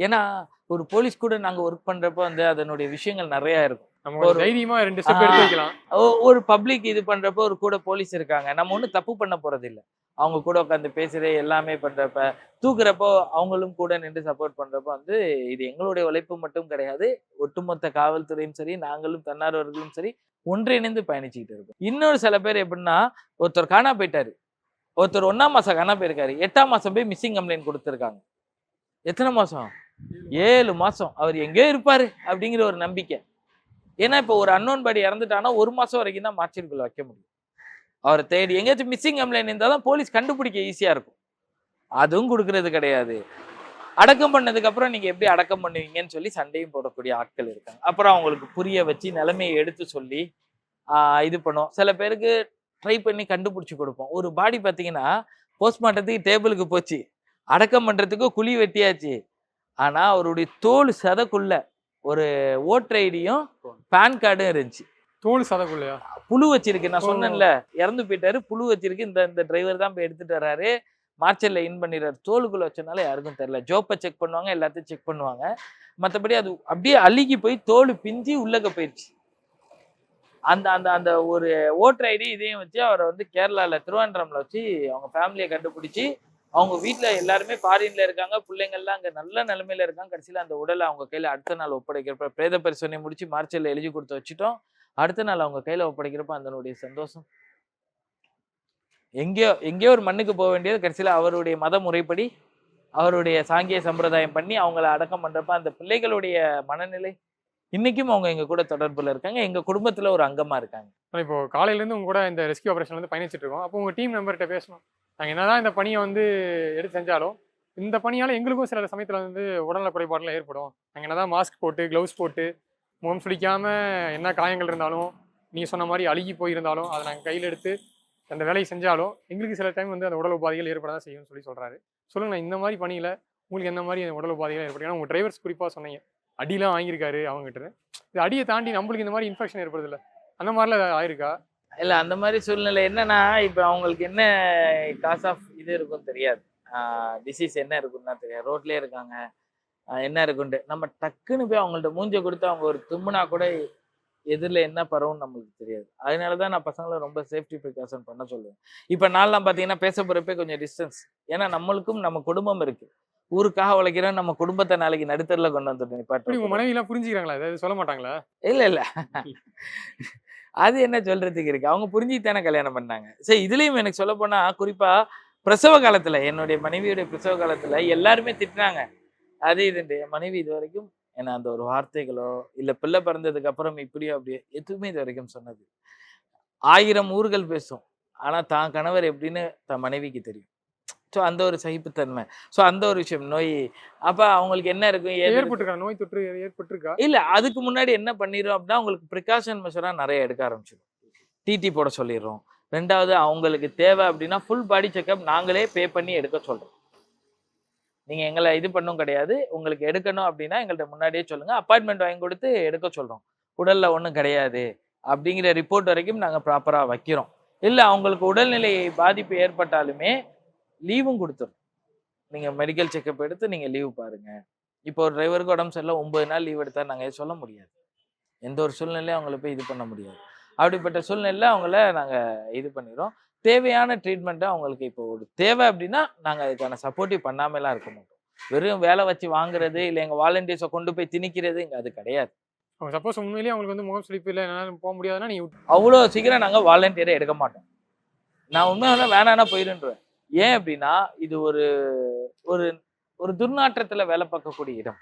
ஏன்னா ஒரு போலீஸ் கூட நாங்க ஒர்க் பண்றப்போ வந்து அதனுடைய விஷயங்கள் நிறைய இருக்கும். நம்ம ஒரு தைரியமா 2 ஸ்டெப் எடுத்து வைக்கலாம். ஒரு பப்ளிக் இது பண்றப்போ ஒரு கூட போலீஸ் இருக்காங்க, நம்ம ஒன்றும் தப்பு பண்ண போறது இல்லை. அவங்க கூட உட்காந்து பேசுற எல்லாமே பண்றப்ப, தூக்குறப்போ அவங்களும் கூட நின்று சப்போர்ட் பண்றப்போ வந்து இது எங்களுடைய உழைப்பு மட்டும் கிடையாது, ஒட்டுமொத்த காவல்துறையும் சரி, நாங்களும் தன்னார்வர்களும் சரி ஒன்றிணைந்து பயணிச்சுக்கிட்டு இருக்கோம். இன்னொரு சில பேர் எப்படின்னா, ஒருத்தர் காணா போயிட்டாரு, ஒருத்தர் 1ஆம் மாசம் காணா போயிருக்காரு, 8ஆம் மாசம் போய் மிஸ்ஸிங் கம்ப்ளைண்ட் கொடுத்துருக்காங்க. எத்தனை மாசம்? 7 மாசம் அவர் எங்கேயோ இருப்பாரு அப்படிங்கிற ஒரு நம்பிக்கை. ஏன்னா இப்போ ஒரு அன்னோன் பாடி இறந்துட்டானா 1 மாசம் வரைக்கும் தான் மார்ச்சிற்குள்ள வைக்க முடியும். அவரை தேடி எங்கேயாச்சும் மிஸ்ஸிங் கம்ப்ளைண்ட் இருந்தால் தான் போலீஸ் கண்டுபிடிக்க ஈஸியா இருக்கும். அதுவும் கொடுக்கறது கிடையாது. அடக்கம் பண்ணதுக்கு அப்புறம் நீங்க எப்படி அடக்கம் பண்ணுவீங்கன்னு சொல்லி சண்டையும் போடக்கூடிய ஆட்கள் இருக்காங்க. அப்புறம் அவங்களுக்கு புரிய வச்சு நிலைமையை எடுத்து சொல்லி இது பண்ணுவோம். சில பேருக்கு ட்ரை பண்ணி கண்டுபிடிச்சி கொடுப்போம். ஒரு பாடி பார்த்தீங்கன்னா போஸ்ட்மார்ட்டத்துக்கு டேபிளுக்கு போச்சு, அடக்கம் பண்றதுக்கு குழி வெட்டியாச்சு, ஆனா அவருடைய தோல் சதைக்குள்ள ஒரு ஓட்டர் ஐடியும் பேன் கார்டும் இருந்துச்சு. தோல் சதைக்குள்ளையா? புழு வச்சிருக்கு. நான் சொன்னேன்ல இறந்து போயிட்டாரு, புழு வச்சிருக்கு. இந்த டிரைவர் தான் போய் எடுத்துட்டு வர்றாரு, மார்ச்சல்ல இன் பண்ணிடுறாரு. தோலுக்குள்ள வச்சனால யாருக்கும் தெரியல. ஜோப்பை செக் பண்ணுவாங்க, எல்லாத்தையும் செக் பண்ணுவாங்க. மற்றபடி அது அப்படியே அழுகி போய் தோல் பிஞ்சி உள்ளக போயிடுச்சு. அந்த அந்த அந்த ஒரு ஓட்டர் ஐடி இதையும் வச்சு அவரை வந்து கேரளால திருவாண்டரம்ல வச்சு அவங்க ஃபேமிலியை கண்டுபிடிச்சி, அவங்க வீட்டுல எல்லாருமே ஃபாரின்ல இருக்காங்க, பிள்ளைங்கள்லாம் அங்க நல்ல நிலைமையில இருக்காங்க. கடைசியில அந்த உடலை அவங்க கையில அடுத்த நாள் ஒப்படைக்கிறப்ப, பிரேத பரிசோதனை முடிச்சு மார்ச்சல்ல எழுதி கொடுத்து வச்சுட்டோம். அடுத்த நாள் அவங்க கையில ஒப்படைக்கிறப்ப அதனுடைய சந்தோஷம் எங்கேயோ ஒரு மண்ணுக்கு போக வேண்டியது கடைசியில அவருடைய மத முறைப்படி அவருடைய சாங்கிய சம்பிரதாயம் பண்ணி அவங்கள அடக்கம் பண்றப்ப அந்த பிள்ளைகளுடைய மனநிலை இன்னைக்கும் அவங்க எங்க கூட தொடர்புல இருக்காங்க, எங்க குடும்பத்துல ஒரு அங்கமா இருக்காங்க. இப்போ காலையில இருந்து உங்க கூட இந்த ரெஸ்கியூ ஆபரேஷன்ல வந்து பயணிச்சுட்டு இருக்கோம். அப்போ உங்க டீம் மெம்பர்கிட்ட பேசணும், நாங்க என்னதான் இந்த பணியை வந்து எடுத்து செஞ்சாலும் இந்த பணியால எங்களுக்கும் சில சமயத்துல வந்து உடல்நல குறைபாடுலாம் ஏற்படும். நாங்க என்னதான் மாஸ்க் போட்டு கிளவுஸ் போட்டு முகம் சுளிக்காம என்ன காயங்கள் இருந்தாலும் நீங்க சொன்ன மாதிரி அழுகி போயிருந்தாலும் அதை நாங்கள் கையில் எடுத்து அந்த வேலையை செஞ்சாலும் எங்களுக்கு சில டைம் வந்து அந்த உடல் உபாதைகள் ஏற்பட தான் செய்யும்னு சொல்றாரு. சொல்லுங்க, இந்த மாதிரி பணியில உங்களுக்கு என்ன மாதிரி உடல் உபாதைகள் ஏற்படும்? ஏன்னா உங்க டிரைவர்ஸ் குறிப்பா சொன்னீங்க அடிலாம் வாங்கியிருக்காரு அவங்ககிட்ட. இது அடியை தாண்டி நம்மளுக்கு இந்த மாதிரி இன்ஃபெக்ஷன் ஏற்படுது இல்லை, அந்த மாதிரிலாம் ஆயிருக்கா? இல்ல அந்த மாதிரி சூழ்நிலை என்னன்னா, இப்ப அவங்களுக்கு என்ன காஸ் ஆஃப் இது இருக்குன்னு தெரியாது, டிசீஸ் என்ன இருக்குன்னு தெரியாது, ரோட்லயே இருக்காங்க, என்ன இருக்குன்ட்டு நம்ம டக்குன்னு போய் அவங்கள்ட்ட மூஞ்ச கொடுத்து அவங்க ஒரு தும்முனா கூட எதிரில் என்ன பரவும் நம்மளுக்கு தெரியாது. அதனாலதான் நான் பசங்களை ரொம்ப சேஃப்டி ப்ரிகாஷன் பண்ண சொல்லுவேன். இப்ப நான்லாம் பாத்தீங்கன்னா பேச போறப்பே கொஞ்சம் டிஸ்டன்ஸ், ஏன்னா நம்மளுக்கும் நம்ம குடும்பம் இருக்கு, ஊருக்காக உழைக்கிறோம், நம்ம குடும்பத்தை நாளைக்கு நடுத்தரில் கொண்டு வந்துட்டோம். உங்க மனைவி எல்லாம் புரிஞ்சுக்கிறாங்களா? ஏதாவது சொல்ல மாட்டாங்களா? இல்ல அது என்ன சொல்றதுக்கு இருக்கு, அவங்க புரிஞ்சுத்தானே கல்யாணம் பண்ணாங்க. சரி, இதுலயும் எனக்கு சொல்ல போனா குறிப்பா பிரசவ காலத்துல, என்னுடைய மனைவியுடைய பிரசவ காலத்துல எல்லாருமே திட்டினாங்க அது இதுண்டு. என் மனைவி இது வரைக்கும் ஏன்னா அந்த ஒரு வார்த்தைகளோ இல்ல பிள்ளை பிறந்ததுக்கு அப்புறம் இப்படியோ அப்படியோ எதுவுமே இது வரைக்கும் சொன்னது. 1000 ஊர்கள் பேசும், ஆனா தான் கணவர் எப்படின்னு தன் மனைவிக்கு தெரியும். ஸோ அந்த ஒரு சகிப்புத்தன்மை, ஸோ அந்த ஒரு விஷயம். நோய் அப்ப அவங்களுக்கு என்ன இருக்கும், ஏற்பட்டிருக்கா நோய் தொற்று ஏற்பட்டிருக்கா? இல்ல அதுக்கு முன்னாடி என்ன பண்ணிடும் அப்படின்னா அவங்களுக்கு ப்ரிகாஷன் மெஷரா நிறைய எடுக்க ஆரம்பிச்சிடும். டிடி போட சொல்லிடுறோம். 2வது அவங்களுக்கு தேவை அப்படின்னா ஃபுல் பாடி செக்அப் நாங்களே பே பண்ணி எடுக்க சொல்றோம். நீங்கள் எங்களை இது பண்ணும் கிடையாது. உங்களுக்கு எடுக்கணும் அப்படின்னா எங்கள்கிட்ட முன்னாடியே சொல்லுங்கள். அப்பாயின்மெண்ட் வாங்கி கொடுத்து எடுக்க சொல்கிறோம். உடலில் ஒன்றும் கிடையாது அப்படிங்கிற ரிப்போர்ட் வரைக்கும் நாங்கள் ப்ராப்பராக வைக்கிறோம். இல்லை அவங்களுக்கு உடல்நிலை பாதிப்பு ஏற்பட்டாலுமே லீவும் கொடுத்துரும். நீங்கள் மெடிக்கல் செக்கப் எடுத்து நீங்கள் லீவு பாருங்கள். இப்போ ஒரு டிரைவருக்கு உடம்பு சரியில்லை 9 நாள் லீவ் எடுத்தால் நாங்கள் சொல்ல முடியாது. எந்த ஒரு சூழ்நிலையும் அவங்கள போய் இது பண்ண முடியாது. அப்படிப்பட்ட சூழ்நிலையில் அவங்கள நாங்கள் இது பண்ணிடுறோம். தேவையான ட்ரீட்மெண்ட்டை அவங்களுக்கு இப்போ ஒரு தேவை அப்படின்னா நாங்கள் அதுக்கான சப்போர்ட்டிவ் பண்ணாமலாம் இருக்க மாட்டோம். வெறும் வேலை வச்சு வாங்குறது இல்லை எங்கள் வாலண்டியர்ஸை கொண்டு போய் திணிக்கிறது இங்கே அது கிடையாது. சப்போஸ் உண்மையிலேயே அவங்களுக்கு வந்து முகம் சுளிப்பு இல்லை என்னால் போக முடியாதுன்னா நீங்கள் அவ்வளோ சீக்கிரம் நாங்கள் வாலண்டியரை எடுக்க மாட்டோம். நான் உண்மையான வேணான்னா போயிருன்றேன். ஏன் அப்படின்னா இது ஒரு ஒரு ஒரு துர்நாற்றத்தில் வேலை பார்க்கக்கூடிய இடம்.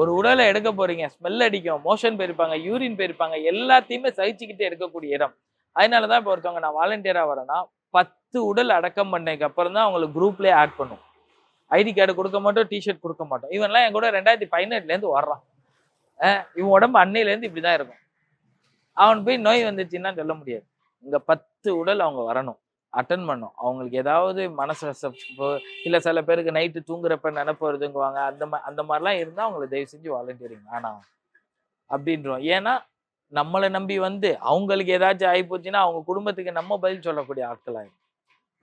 ஒரு உடலை எடுக்க போறீங்க, ஸ்மெல் அடிக்கும், மோஷன் போயிருப்பாங்க, யூரின் போயிருப்பாங்க, எல்லாத்தையுமே சகிச்சுக்கிட்டு எடுக்கக்கூடிய இடம். அதனால தான் இப்போ ஒருத்தவங்க நான் வாலண்டியராக வரேன்னா 10 உடல் அடக்கம் பண்ணதுக்கு அப்புறம் தான் அவங்களுக்கு குரூப்லேயே ஆட் பண்ணும். ஐடி கார்டு கொடுக்க மாட்டோம், டிஷர்ட் கொடுக்க மாட்டோம். இவன்லாம் என் கூட 2018 வர்றான். இவன் உடம்பு அன்னையிலேருந்து இப்படி தான் இருக்கும். அவன் போய் நோய் வந்துச்சுன்னா சொல்ல முடியாது. இங்கே 10 உடல் அவங்க வரணும், அட்டன் பண்ணும். அவங்களுக்கு ஏதாவது மனசு இல்லை சில பேருக்கு நைட்டு தூங்குறப்ப நினைப்பு வருதுங்குவாங்க. அந்த மாதிரிலாம் இருந்தால் அவங்கள தயவு செஞ்சு வாலண்டியரிங் வேணாம் அப்படின்றோம். ஏன்னா நம்மளை நம்பி வந்து அவங்களுக்கு ஏதாச்சும் ஆகி போச்சுன்னா அவங்க குடும்பத்துக்கு நம்ம பதில் சொல்லக்கூடிய ஆட்கள் ஆகிடும்.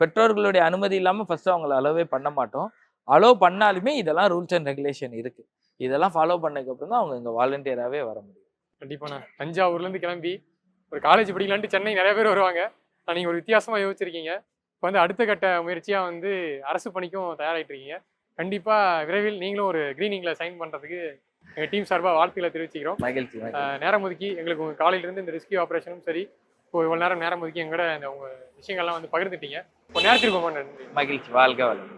பெற்றோர்களுடைய அனுமதி இல்லாமல் ஃபர்ஸ்ட் அவங்கள அலோவே பண்ண மாட்டோம். அலோவ் பண்ணாலுமே இதெல்லாம் ரூல்ஸ் அண்ட் ரெகுலேஷன் இருக்குது. இதெல்லாம் ஃபாலோ பண்ணதுக்கப்புறம் தான் அவங்க இங்கே வாலண்டியராகவே வர முடியும். கண்டிப்பாண்ணா. தஞ்சாவூர்லேருந்து கிளம்பி ஒரு காலேஜ் படிக்கலான்ட்டு சென்னை நிறைய பேர் வருவாங்க. நீங்கள் ஒரு வித்தியாசமாக யோசிச்சிருக்கீங்க. இப்போ வந்து அடுத்த கட்ட முயற்சியாக வந்து அரசு பணிக்கும் தயாராகிட்டு இருக்கீங்க. கண்டிப்பாக விரைவில் நீங்களும் ஒரு க்ரீனிங்கில் சைன் பண்ணுறதுக்கு எங்கள் டீம் சார்பாக வாழ்த்துக்களை தெரிவிச்சுக்கிறோம். மகிழ்ச்சி. நேரம் ஒதுக்கி எங்களுக்கு உங்கள் காலையிலேருந்து இந்த ரெஸ்கியூ ஆப்ரேஷனும் சரி இப்போ இவ்வளோ நேரம் ஒதுக்கி எங்களோட இந்த உங்கள் விஷயங்கள்லாம் வந்து பகிர்ந்துட்டீங்க. இப்போ நேரத்திற்கு ரொம்ப நன்றி. மகிழ்ச்சி. வாழ்க வளம்.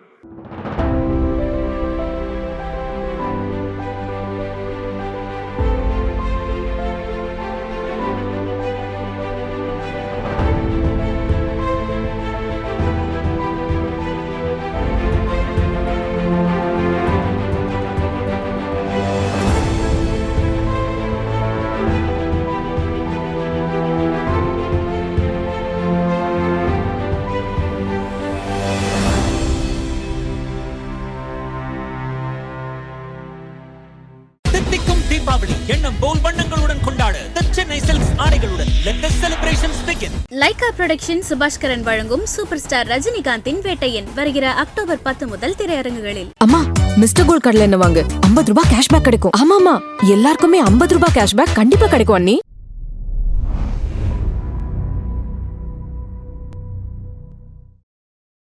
தீபாவளி எண்ணம் போல் வண்ணங்களுடன் கொண்டாட The Chennai Silks ஆடைகளுடன் let the celebrations begin. Lyca production Subaskaran வழங்கும் சூப்பர் ஸ்டார் ரஜினிகாந்தின் வேட்டையன் வருகிற அக்டோபர் 10 முதல் திரையரங்குகளில். அம்மா மிஸ்டர் கோல்ட் கடல என்ன வாங்க 50 ரூபாய் கேஷ்பேக் கிடைக்கும். ஆமாமா எல்லாருக்குமே 50 ரூபாய் கேஷ்பேக் கண்டிப்பா கிடைக்கும் அண்ணி.